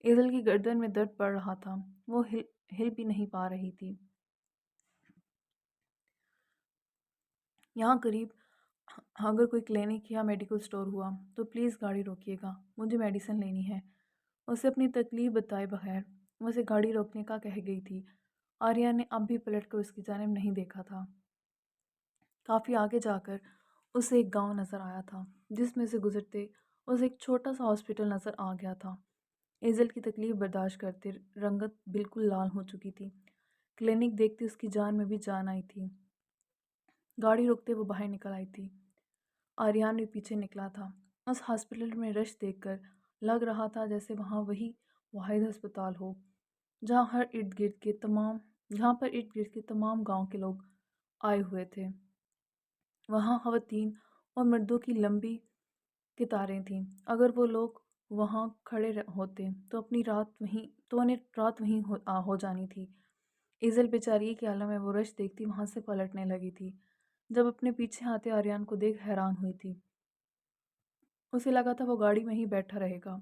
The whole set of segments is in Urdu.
ایزل کی گردن میں درد پڑ رہا تھا، وہ ہل بھی نہیں پا رہی تھی۔ یہاں قریب اگر کوئی کلینک یا میڈیکل سٹور ہوا تو پلیز گاڑی روکیے گا، مجھے میڈیسن لینی ہے۔ اسے اپنی تکلیف بتائے بغیر وہ اسے گاڑی روکنے کا کہہ گئی تھی۔ آریان نے اب بھی پلٹ کر اس کی جانب نہیں دیکھا تھا۔ کافی آگے جا کر اسے ایک گاؤں نظر آیا تھا جس میں سے گزرتے اسے ایک چھوٹا سا ہاسپٹل نظر آ گیا تھا۔ ایزل کی تکلیف برداشت کرتے رنگت بالکل لال ہو چکی تھی۔ کلینک دیکھتے اس کی جان میں بھی جان آئی تھی۔ گاڑی روکتے وہ باہر نکل آئی تھی۔ آریان بھی پیچھے نکلا تھا۔ اس ہاسپٹل میں رش دیکھ کر لگ رہا تھا جیسے وہاں وہی واحد ہسپتال ہو جہاں پر ارد گرد کے تمام گاؤں کے لوگ آئے ہوئے تھے۔ وہاں خواتین اور مردوں کی لمبی قطاریں تھیں۔ اگر وہ لوگ وہاں کھڑے ہوتے تو انہیں رات وہیں ہو جانی تھی۔ ایزل بیچاری کے عالم میں وہ رش دیکھتی وہاں سے پلٹنے لگی تھی۔ جب اپنے پیچھے آتے آریان کو دیکھ حیران ہوئی تھی۔ اسے لگا تھا وہ گاڑی میں ہی بیٹھا رہے گا۔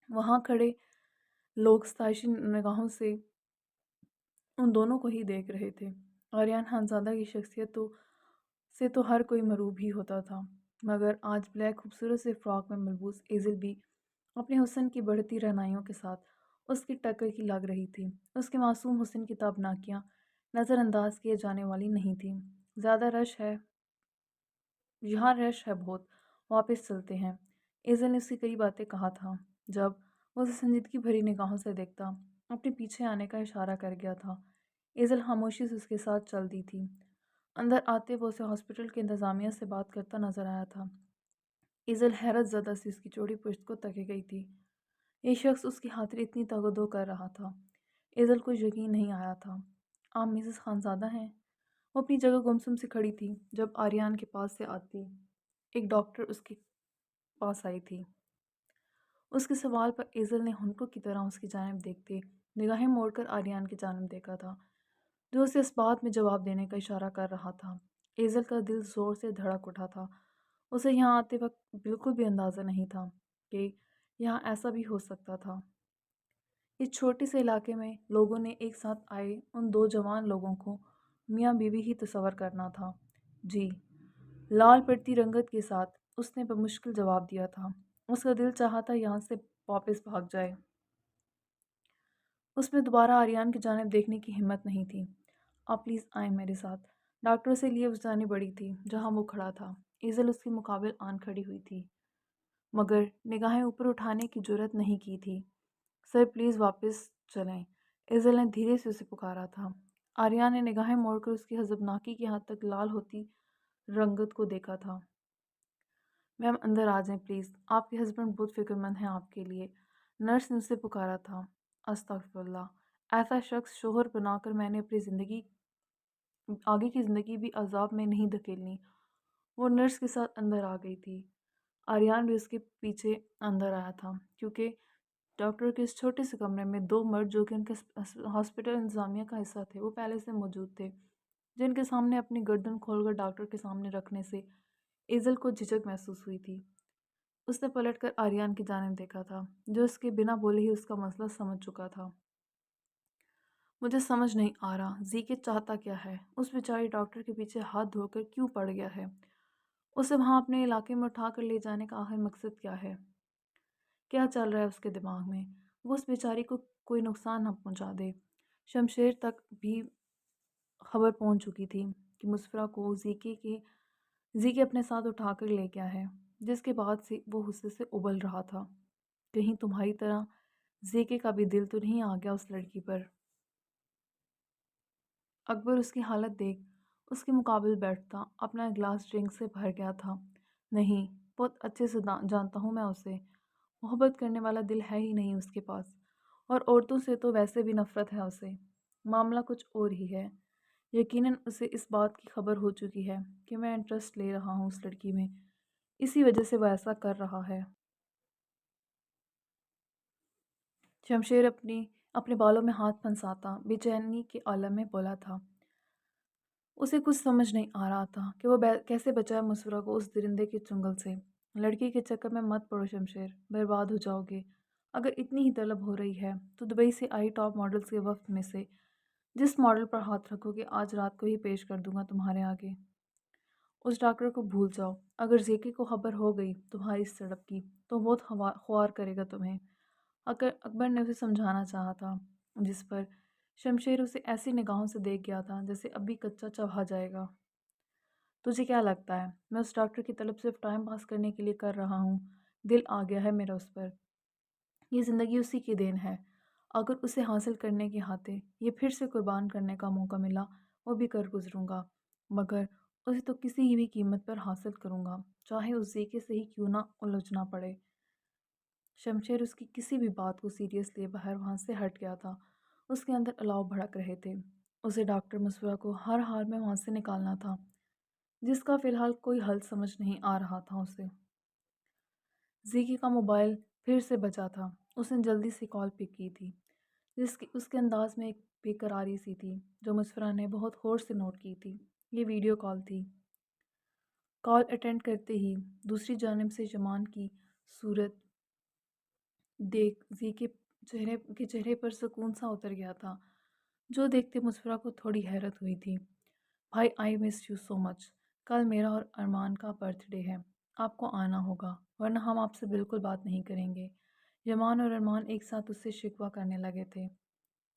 وہاں کھڑے لوگ ستائشی نگاہوں سے ان دونوں کو ہی دیکھ رہے تھے۔ آریان خانزادہ کی شخصیت سے تو ہر کوئی مرعوب ہی ہوتا تھا، مگر آج بلیک خوبصورت سے فراک میں ملبوس ایزل بھی اپنے حسن کی بڑھتی رہنائیوں کے ساتھ اس کی ٹکر کی لگ رہی تھی۔ اس کے معصوم حسن کی تابناکیاں نظر انداز کیے جانے والی نہیں تھیں۔ یہاں رش ہے بہت، واپس چلتے ہیں، ایزل نے اس کے قریب آتے کہا تھا جب وہ اسے سنجیدگی بھری نگاہوں سے دیکھتا اپنے پیچھے آنے کا اشارہ کر گیا تھا۔ ایزل خاموشی سے اس کے ساتھ چل دی تھی۔ اندر آتے وہ اسے ہاسپٹل کے انتظامیہ سے بات کرتا نظر آیا تھا۔ ایزل حیرت زدہ سے اس کی چوڑی پشت کو تکے گئی تھی۔ یہ شخص اس کی خاطر اتنی تگ و دو کر رہا تھا۔ ایزل کو یقین نہیں آیا تھا۔ آپ مسز خانزادہ ہیں؟ وہ اپنی جگہ گمسم سے کھڑی تھی جب آریان کے پاس سے آتی ایک ڈاکٹر اس کے پاس آئی تھی۔ اس کے سوال پر ایزل نے ہنکوں کی طرح اس کی جانب دیکھتے نگاہیں موڑ کر آریان کی جانب دیکھا تھا جو اسے اس بات میں جواب دینے کا اشارہ کر رہا تھا۔ ایزل کا دل زور سے دھڑک اٹھا تھا۔ اسے یہاں آتے وقت بالکل بھی اندازہ نہیں تھا کہ یہاں ایسا بھی ہو سکتا تھا۔ اس چھوٹے سے علاقے میں لوگوں نے ایک ساتھ آئے ان دو جوان لوگوں کو میاں بیوی ہی تصور کرنا تھا۔ جی، لال پڑتی رنگت کے ساتھ اس نے بمشکل جواب دیا تھا۔ اس کا دل چاہا تھا یہاں سے واپس بھاگ جائے۔ اس میں دوبارہ آریان کی جانب دیکھنے کی ہمت نہیں تھی۔ آپ پلیز آئیں میرے ساتھ۔ ڈاکٹر اسے لیے اس جانب بڑھی تھی جہاں وہ کھڑا تھا۔ ایزل اس کے مقابل آن کھڑی ہوئی تھی مگر نگاہیں اوپر اٹھانے کی جرأت نہیں کی تھی۔ سر پلیز واپس چلیں، ایزل نے دھیرے سے اسے پکارا تھا۔ آریان نے نگاہیں موڑ کر اس کی حزبناکی کی حد تک لال ہوتی رنگت کو دیکھا تھا۔ میم اندر آ جائیں پلیز، آپ کے ہسبینڈ بہت فکر مند ہیں آپ کے لیے، نرس نے اسے پکارا تھا۔ استغفر اللہ، ایسا شخص شوہر بنا کر میں نے اپنی آگے کی زندگی بھی عذاب میں نہیں دھکیلنی۔ وہ نرس کے ساتھ اندر آ گئی تھی۔ آریان بھی اس کے پیچھے اندر آیا تھا کیونکہ ڈاکٹر کے اس چھوٹے سے کمرے میں دو مرد جو کہ ان کے ہاسپٹل انتظامیہ کا حصہ تھے وہ پہلے سے موجود تھے، جن کے سامنے اپنی گردن کھول کر ڈاکٹر کے سامنے رکھنے سے ایزل کو جھجک محسوس ہوئی تھی۔ اس نے پلٹ کر آریان کی جانب دیکھا تھا جو اس کے بنا بولے ہی اس کا مسئلہ سمجھ چکا تھا۔ مجھے سمجھ نہیں آ رہا زیکے چاہتا کیا ہے، اس بیچاری ڈاکٹر کے پیچھے ہاتھ دھو کر کیوں پڑ گیا ہے؟ اسے وہاں اپنے علاقے میں اٹھا کر لے جانے کا آخر مقصد کیا ہے؟ کیا چل رہا ہے اس کے دماغ میں؟ وہ اس بیچاری کو کوئی نقصان نہ پہنچا دے۔ شمشیر تک بھی خبر پہنچ چکی تھی کہ مسفرہ کو زیکے اپنے ساتھ اٹھا کر لے گیا ہے، جس کے بعد سے وہ غصے سے ابل رہا تھا۔ کہیں تمہاری طرح زیکے کا بھی دل تو نہیں آ گیا اس لڑکی پر؟ اکبر اس کی حالت دیکھ اس کے مقابل بیٹھتا اپنا گلاس ڈرنک سے بھر گیا تھا۔ نہیں، بہت اچھے سے جانتا ہوں میں اسے، محبت کرنے والا دل ہے ہی نہیں اس کے پاس، اور عورتوں سے تو ویسے بھی نفرت ہے اسے۔ معاملہ کچھ اور ہی ہے۔ یقیناً اسے اس بات کی خبر ہو چکی ہے کہ میں انٹرسٹ لے رہا ہوں اس لڑکی میں، اسی وجہ سے وہ ایسا کر رہا ہے۔ شمشیر اپنے بالوں میں ہاتھ پھنساتا بے چینی کے عالم میں بولا تھا۔ اسے کچھ سمجھ نہیں آ رہا تھا کہ وہ کیسے بچائے مسفرہ کو اس درندے کے چنگل سے۔ لڑکی کے چکر میں مت پڑو شمشیر، برباد ہو جاؤ گے۔ اگر اتنی ہی طلب ہو رہی ہے تو دبئی سے آئی ٹاپ ماڈلز کے وفد میں سے جس ماڈل پر ہاتھ رکھو گے آج رات کو ہی پیش کر دوں گا تمہارے آگے۔ اس ڈاکٹر کو بھول جاؤ۔ اگر زیکی کو خبر ہو گئی تمہاری اس تڑپ کی تو بہت خوار کرے گا تمہیں۔ اکبر نے اسے سمجھانا چاہا تھا، جس پر شمشیر اسے ایسی نگاہوں سے دیکھ گیا تھا جیسے اب بھی کچا چبا جائے گا۔ تجھے کیا لگتا ہے میں اس ڈاکٹر کی طلب صرف ٹائم پاس کرنے کے لیے کر رہا ہوں؟ دل آ گیا ہے میرا اس پر۔ یہ زندگی اسی کی دین ہے۔ اگر اسے حاصل کرنے کے ہاتھے یہ پھر سے قربان کرنے کا موقع ملا وہ بھی کر گزروں گا، مگر اسے تو کسی بھی قیمت پر حاصل کروں گا، چاہے اس زیکے سے ہی کیوں نہ الجھنا پڑے۔ شمشیر اس کی کسی بھی بات کو سیریس لیے باہر وہاں سے ہٹ گیا تھا۔ اس کے اندر الاؤ بھڑک رہے تھے۔ اسے ڈاکٹر مصورہ کو ہر حال میں وہاں سے نکالنا تھا، جس کا فی الحال کوئی حل سمجھ نہیں آ رہا تھا اسے۔ زیکی کا موبائل پھر سے بجا تھا۔ اس نے جلدی سے کال پک کی تھی، اس کے انداز میں ایک بے قراری سی تھی جو مصورہ نے بہت غور سے نوٹ کی تھی۔ یہ ویڈیو کال تھی۔ کال اٹینڈ کرتے ہی دوسری جانب سے جمان کی صورت دیکھ زیکی کے چہرے پر سکون سا اتر گیا تھا، جو دیکھتے مصورہ کو تھوڑی حیرت ہوئی تھی۔ بھائی آئی مس یو سو مچ۔ کل میرا اور ارمان کا برتھ ڈے ہے، آپ کو آنا ہوگا ورنہ ہم آپ سے بالکل بات نہیں کریں گے۔ یمان اور ارمان ایک ساتھ اس سے شکوہ کرنے لگے تھے۔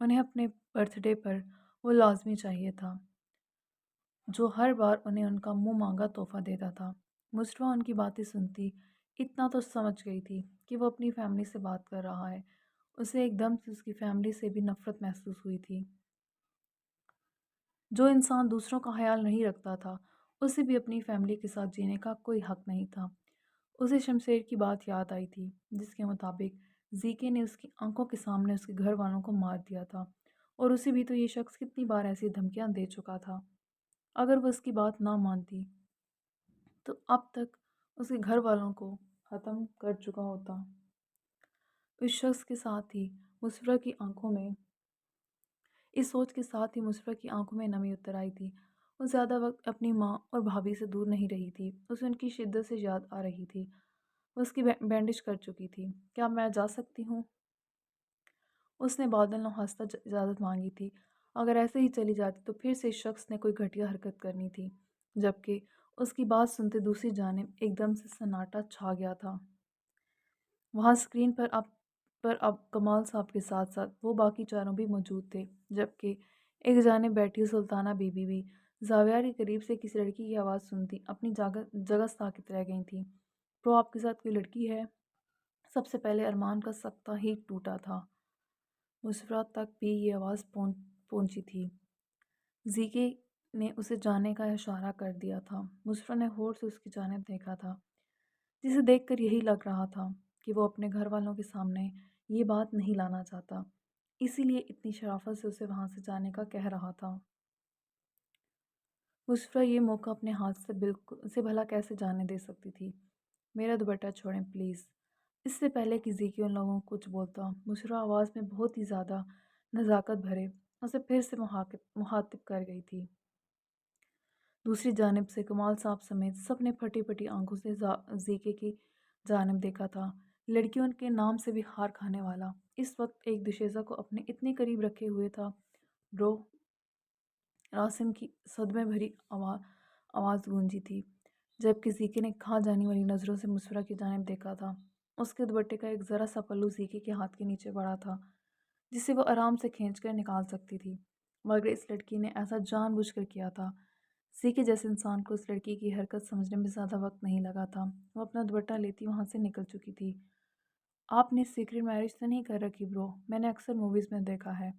انہیں اپنے برتھ ڈے پر وہ لازمی چاہیے تھا جو ہر بار انہیں ان کا منہ مانگا تحفہ دیتا تھا۔ مصطفیٰ ان کی باتیں سنتی اتنا تو سمجھ گئی تھی کہ وہ اپنی فیملی سے بات کر رہا ہے۔ اسے ایک دم سے اس کی فیملی سے بھی نفرت محسوس ہوئی تھی۔ جو انسان دوسروں کا خیال نہیں رکھتا تھا اسے بھی اپنی فیملی کے ساتھ جینے کا کوئی حق نہیں تھا۔ اسے شمشیر کی بات یاد آئی تھی جس کے مطابق زیکے نے اس کی آنکھوں کے سامنے اس کے گھر والوں کو مار دیا تھا، اور اسے بھی تو یہ شخص کتنی بار ایسی دھمکیاں دے چکا تھا۔ اگر وہ اس کی بات نہ مانتی تو اب تک اس کے گھر والوں کو ختم کر چکا ہوتا۔ اس شخص کے ساتھ ہی مصفرہ کی آنکھوں میں اس سوچ کے ساتھ ہی مصفرہ کی آنکھوں میں نمی اتر آئی تھی۔ وہ زیادہ وقت اپنی ماں اور بھابھی سے دور نہیں رہی تھی۔ اسے ان کی شدت سے یاد آ رہی تھی۔ وہ اس کی بینڈیج کر چکی تھی۔ کیا میں جا سکتی ہوں؟ اس نے بادل نوحستہ اجازت مانگی تھی۔ اگر ایسے ہی چلی جاتی تو پھر سے اس شخص نے کوئی گھٹیا حرکت کرنی تھی، جبکہ اس کی بات سنتے دوسری جانب ایک دم سے سناٹا چھا گیا تھا۔ وہاں اسکرین پر اب کمال صاحب کے ساتھ ساتھ وہ باقی چاروں بھی موجود تھے، جبکہ ایک جانب بیٹھی سلطانہ بی بی بھی زاویہ کے قریب سے کسی لڑکی کی آواز سنتی اپنی جگہ ساکت رہ گئی تھیں۔ تو آپ کے ساتھ کوئی لڑکی ہے؟ سب سے پہلے ارمان کا سکتہ ہی ٹوٹا تھا۔ مصفرہ تک بھی یہ آواز پہنچی تھی۔ زیکے نے اسے جانے کا اشارہ کر دیا تھا۔ مصفرہ نے غور سے اس کی جانب دیکھا تھا، جسے دیکھ کر یہی لگ رہا تھا کہ وہ اپنے گھر والوں کے سامنے یہ بات نہیں لانا چاہتا، اسی لیے اتنی شرافت سے اسے وہاں سے جانے کا کہہ رہا تھا۔ مصفرہ یہ موقع اپنے ہاتھ سے بھلا کیسے جانے دے سکتی تھی؟ میرا دوپٹہ چھوڑیں پلیز۔ اس سے پہلے کہ زیکی ان لوگوں کو کچھ بولتا، مصفرہ آواز میں بہت ہی زیادہ نزاکت بھرے اسے پھر سے مخاطب کر گئی تھی۔ دوسری جانب سے کمال صاحب سمیت سب نے پھٹی پھٹی آنکھوں سے زیکے کی جانب دیکھا تھا۔ لڑکیوں کے نام سے بھی ہار کھانے والا اس وقت ایک دوشیزہ کو اپنے اتنے قریب رکھے ہوئے تھا۔ برو، راسم کی صدمے بھری آواز گونجی تھی، جبکہ زیکے نے کھا جانے والی نظروں سے مصفرہ کی جانب دیکھا تھا۔ اس کے دوپٹے کا ایک ذرا سا پلو زیکے کے ہاتھ کے نیچے پڑا تھا، جسے وہ آرام سے کھینچ کر نکال سکتی تھی، مگر اس لڑکی نے ایسا جان بوجھ کر کیا تھا۔ زیکے جیسے انسان کو اس لڑکی کی حرکت سمجھنے میں زیادہ وقت نہیں لگا تھا۔ وہ اپنا دوپٹہ لیتی وہاں سے نکل چکی تھی۔ آپ نے سیکرٹ میرج تو نہیں کر رکھی برو؟ میں نے اکثر موویز میں دیکھا ہے۔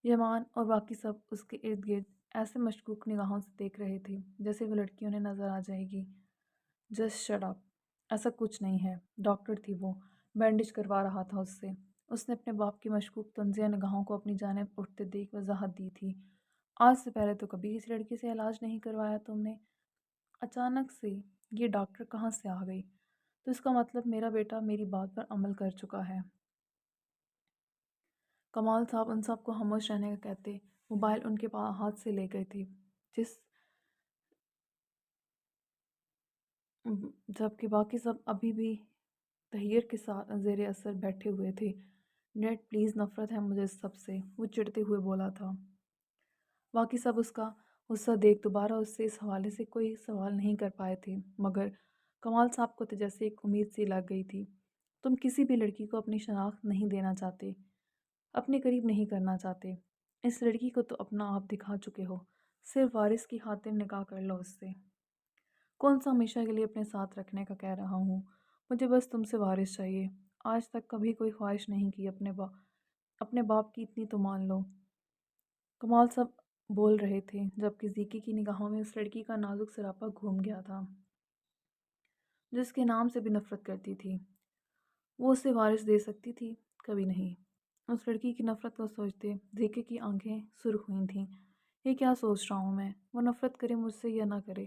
یمان اور باقی سب اس کے ارد گرد ایسے مشکوک نگاہوں سے دیکھ رہے تھے جیسے وہ لڑکی انہیں نظر آ جائے گی۔ جسٹ شٹ اپ، ایسا کچھ نہیں ہے۔ ڈاکٹر تھی وہ، بینڈیج کروا رہا تھا اس سے۔ اس نے اپنے باپ کی مشکوک طنزیہ نگاہوں کو اپنی جانب اٹھتے دیکھ وضاحت دی تھی۔ آج سے پہلے تو کبھی کسی لڑکی سے علاج نہیں کروایا تم نے، اچانک سے یہ ڈاکٹر کہاں سے آ گئی؟ تو اس کا مطلب میرا بیٹا میری بات پر عمل کر چکا ہے۔ کمال صاحب ان سب کو خاموش رہنے کا کہتے موبائل ان کے ہاتھ سے لے گئے تھے، جبکہ باقی سب ابھی بھی تحیر کے ساتھ زیر اثر بیٹھے ہوئے تھے۔ ڈیڈ پلیز، نفرت ہے مجھے اس سب سے، وہ چڑھتے ہوئے بولا تھا۔ باقی سب اس کا غصہ دیکھ دوبارہ اس سے اس حوالے سے کوئی سوال نہیں کر پائے تھے، مگر کمال صاحب کو تو جیسے ایک امید سی لگ گئی تھی۔ تم کسی بھی لڑکی کو اپنی شناخت نہیں دینا چاہتے، اپنے قریب نہیں کرنا چاہتے۔ اس لڑکی کو تو اپنا آپ دکھا چکے ہو، صرف وارث کی خاطر نکاح کر لو اس سے۔ کون سا ہمیشہ کے لیے اپنے ساتھ رکھنے کا کہہ رہا ہوں، مجھے بس تم سے وارث چاہیے۔ آج تک کبھی کوئی خواہش نہیں کی، اپنے باپ کی اتنی تو مان لو۔ کمال سب بول رہے تھے جبکہ زیکی کی نگاہوں میں اس لڑکی کا نازک سراپا گھوم گیا تھا جس کے نام سے بھی نفرت کرتی تھی۔ وہ اسے وارث دے سکتی تھی؟ کبھی نہیں۔ اس لڑکی کی نفرت کو سوچتے زیکی کی آنکھیں سرخ ہوئی تھیں۔ یہ کیا سوچ رہا ہوں میں؟ وہ نفرت کرے مجھ سے یا نہ کرے،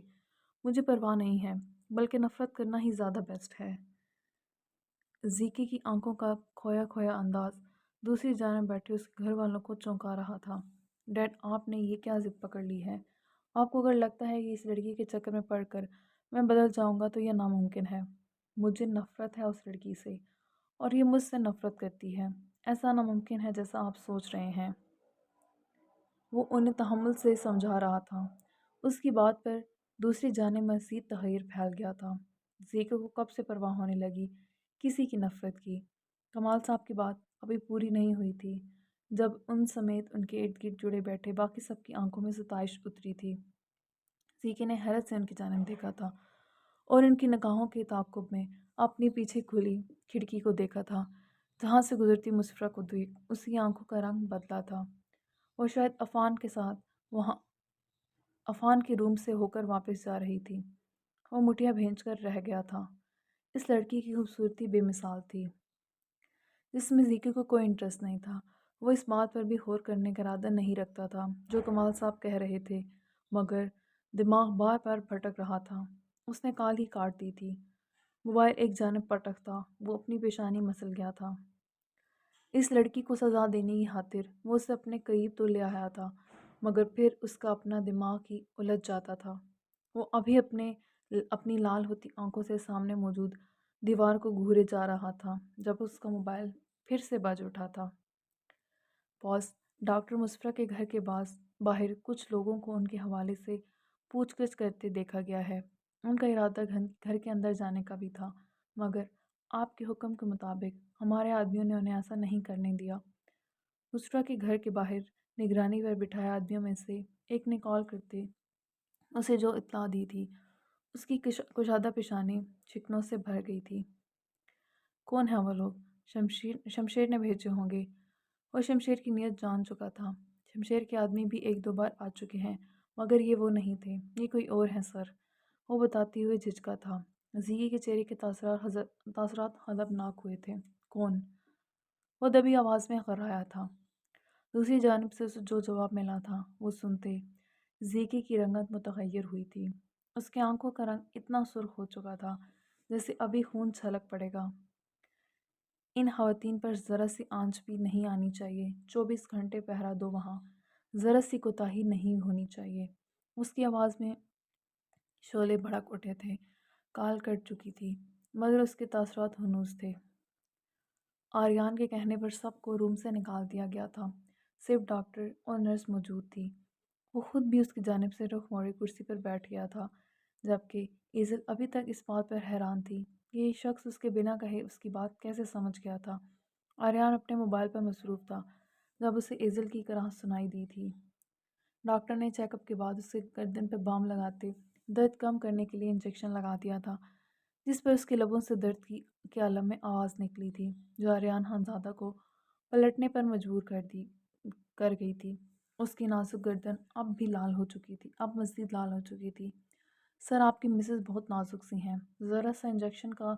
مجھے پرواہ نہیں ہے، بلکہ نفرت کرنا ہی زیادہ بیسٹ ہے۔ زیکی کی آنکھوں کا کھویا کھویا انداز دوسری جانب بیٹھے اس کے گھر والوں کو چونکا رہا تھا۔ ڈیڈ، آپ نے یہ کیا ضد پکڑ لی ہے؟ آپ کو اگر لگتا ہے کہ اس لڑکی کے چکر میں پڑ کر میں بدل جاؤں گا تو یہ ناممکن ہے۔ مجھے نفرت ہے اس لڑکی سے، اور یہ مجھ سے نفرت کرتی ہے۔ ایسا ناممکن ہے جیسا آپ سوچ رہے ہیں۔ وہ انہیں تحمل سے سمجھا رہا تھا۔ اس کی بات پر دوسری جانب مزید تغیر پھیل گیا تھا۔ زیکو کو کب سے پرواہ ہونے لگی کسی کی نفرت کی؟ کمال صاحب کی بات ابھی پوری نہیں ہوئی تھی جب ان سمیت ان کے ارد گرد جڑے بیٹھے باقی سب کی آنکھوں میں ستائش اتری تھی۔ زیکی نے حیرت سے ان کی جانب دیکھا تھا اور ان کی نگاہوں کے تعاقب میں اپنی پیچھے کھلی کھڑکی کو دیکھا تھا جہاں سے گزرتی مسفرہ کو دیکھ اس کی آنکھوں کا رنگ بدلا تھا۔ وہ شاید عفان کے ساتھ وہاں عفان کے روم سے ہو کر واپس جا رہی تھی۔ وہ مٹھیاں بھینج کر رہ گیا تھا۔ اس لڑکی کی خوبصورتی بے مثال تھی جس میں زیکی کو کوئی انٹرسٹ نہیں تھا۔ وہ اس بات پر بھی غور کرنے کا ارادہ نہیں رکھتا تھا جو کمال صاحب کہہ رہے تھے، مگر دماغ بار بار بھٹک رہا تھا۔ اس نے کال ہی کاٹ دی تھی۔ موبائل ایک جانب پٹک تھا، وہ اپنی پیشانی مسل گیا تھا۔ اس لڑکی کو سزا دینے کی خاطر وہ اسے اپنے قریب تو لے آیا تھا، مگر پھر اس کا اپنا دماغ ہی الجھ جاتا تھا۔ وہ ابھی اپنی لال ہوتی آنکھوں سے سامنے موجود دیوار کو گھورے جا رہا تھا جب اس کا موبائل پھر سے بج اٹھا تھا۔ پوز۔ ڈاکٹر مسفرہ کے گھر کے باہر کچھ لوگوں کو ان کے حوالے سے پوچھ گچھ کرتے دیکھا گیا ہے۔ ان کا ارادہ گھر کے اندر جانے کا بھی تھا، مگر آپ کے حکم کے مطابق ہمارے آدمیوں نے انہیں ایسا نہیں کرنے دیا۔ مسفرہ کے گھر کے باہر نگرانی پر بٹھائے آدمیوں میں سے ایک نے کال کرتے اسے جو اطلاع دی تھی، اس کی کشادہ پیشانی شکنوں سے بھر گئی تھی۔ کون ہیں وہ لوگ؟ شمشیر نے بھیجے ہوں گے۔ وہ شمشیر کی نیت جان چکا تھا۔ شمشیر کے آدمی بھی ایک دو بار آ چکے ہیں، مگر یہ وہ نہیں تھے، یہ کوئی اور ہیں سر، وہ بتاتے ہوئے جھجکا تھا۔ زیکی کے چہرے کے تاثرات غضبناک ہوئے تھے۔ کون؟ وہ دبی آواز میں غرایا تھا۔ دوسری جانب سے اسے جو جواب ملا تھا وہ سنتے زیکی کی رنگت متغیر ہوئی تھی۔ اس کے آنکھوں کا رنگ اتنا سرخ ہو چکا تھا جیسے ابھی خون چھلک پڑے گا۔ ان خواتین پر ذرا سی آنچ بھی نہیں آنی چاہیے، 24 گھنٹے پہرا دو وہاں، ذرا سی کوتاہی نہیں ہونی چاہیے۔ اس کی آواز میں شعلے بھڑک اٹھے تھے۔ کال کٹ چکی تھی، مگر اس کے تاثرات ہنوز تھے۔ آریان کے کہنے پر سب کو روم سے نکال دیا گیا تھا، صرف ڈاکٹر اور نرس موجود تھی۔ وہ خود بھی اس کی جانب سے رخ موڑے کرسی پر بیٹھ گیا تھا، جبکہ ایزل ابھی تک اس بات پر حیران تھی کہ یہ شخص اس کے بنا کہے اس کی بات کیسے سمجھ گیا تھا۔ آریان اپنے موبائل پر مصروف تھا جب اسے ایزل کی کراہت سنائی دی تھی۔ ڈاکٹر نے چیک اپ کے بعد اسے گردن پہ بام لگاتے درد کم کرنے کے لیے انجیکشن لگا دیا تھا، جس پر اس کے لبوں سے درد کے عالم میں آواز نکلی تھی جو آریان خانزادہ کو پلٹنے پر مجبور کر گئی تھی۔ اس کی نازک گردن اب بھی لال ہو چکی تھی، اب مزید لال ہو چکی تھی۔ سر، آپ کی مسز بہت نازک سی ہیں، ذرا سا انجیکشن کا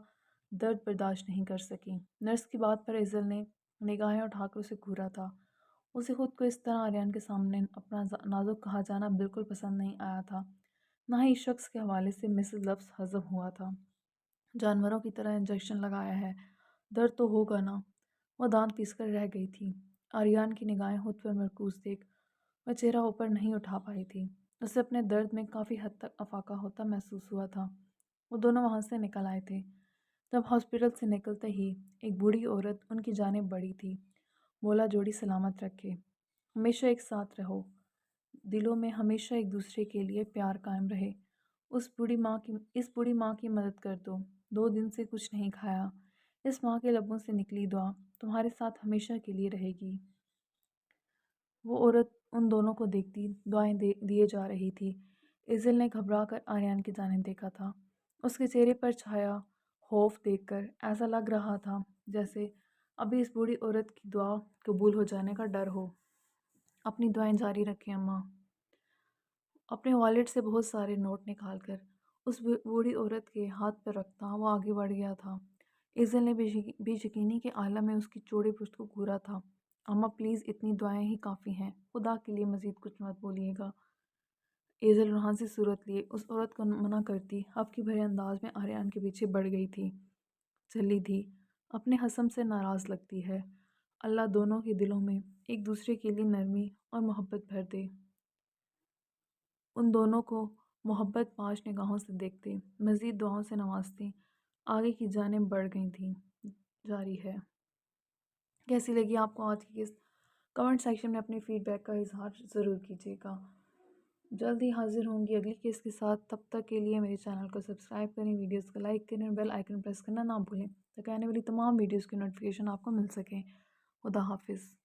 درد برداشت نہیں کر سکی۔ نرس کی بات پر ایزل نے نگاہیں اٹھا کر اسے گھورا تھا۔ اسے خود کو اس طرح آریان کے سامنے اپنا نازک کہا جانا بالکل پسند نہیں آیا تھا، نہ ہی اس شخص کے حوالے سے مسز لفظ ہضم ہوا تھا۔ جانوروں کی طرح انجیکشن لگایا ہے، درد تو ہوگا نا؟ وہ دانت پیس کر رہ گئی تھی۔ آریان کی نگاہیں خود پر مرکوز دیکھ وہ چہرہ اوپر نہیں اٹھا پائی تھی۔ اسے اپنے درد میں کافی حد تک افاقہ ہوتا محسوس ہوا تھا۔ وہ دونوں وہاں سے نکل آئے تھے۔ جب ہاسپٹل سے نکلتے ہی ایک بوڑھی عورت ان کی جانب بڑھی تھی، بولا جوڑی سلامت رکھے، ہمیشہ ایک ساتھ رہو، دلوں میں ہمیشہ ایک دوسرے کے لیے پیار قائم رہے۔ اس بوڑھی ماں کی مدد کر دو، 2 دن سے کچھ نہیں کھایا۔ اس ماں کے لبوں سے نکلی دعا تمہارے ساتھ ہمیشہ کے لیے رہے گی۔ وہ عورت ان دونوں کو دیکھتی دعائیں دیے جا رہی تھی۔ ایزل نے گھبرا کر آریان کی جانب دیکھا تھا۔ اس کے چہرے پر چھایا خوف دیکھ کر ایسا لگ رہا تھا جیسے ابھی اس بوڑھی عورت کی دعا قبول ہو جانے کا ڈر ہو۔ اپنی دعائیں جاری رکھیں اماں۔ اپنے والیٹ سے بہت سارے نوٹ نکال کر اس بوڑھی عورت کے ہاتھ پر رکھتا وہ آگے بڑھ گیا تھا۔ ایزل نے بے یقینی کے عالم میں اس کی چوڑے پشت کو گھورا تھا۔ اماں پلیز اتنی دعائیں ہی کافی ہیں، خدا کے لیے مزید کچھ مت بولیے گا۔ ایزل روحان سے صورت لیے اس عورت کو منع کرتی حق بھرے انداز میں آریان کے پیچھے بڑھ گئی تھی۔ چلی تھی، اپنے حسم سے ناراض لگتی ہے۔ اللہ دونوں کے دلوں میں ایک دوسرے کے لیے نرمی اور محبت بھر دے۔ ان دونوں کو محبت پاش نگاہوں سے دیکھتے، مزید دعاؤں سے نوازتے آگے کی جانب بڑھ گئی تھیں۔ جاری ہے۔ کیسی لگی آپ کو آج کی قسط؟ کمنٹ سیکشن میں اپنے فیڈ بیک کا اظہار ضرور کیجیے گا۔ جلد ہی حاضر ہوں گی اگلی قسط کے ساتھ، تب تک کے لیے میرے چینل کو سبسکرائب کریں، ویڈیوز کو لائک کریں، بیل آئیکن پریس کرنا نہ بھولیں تاکہ آنے والی تمام ویڈیوز کی نوٹیفیکیشن آپ کو مل سکیں۔ خدا حافظ۔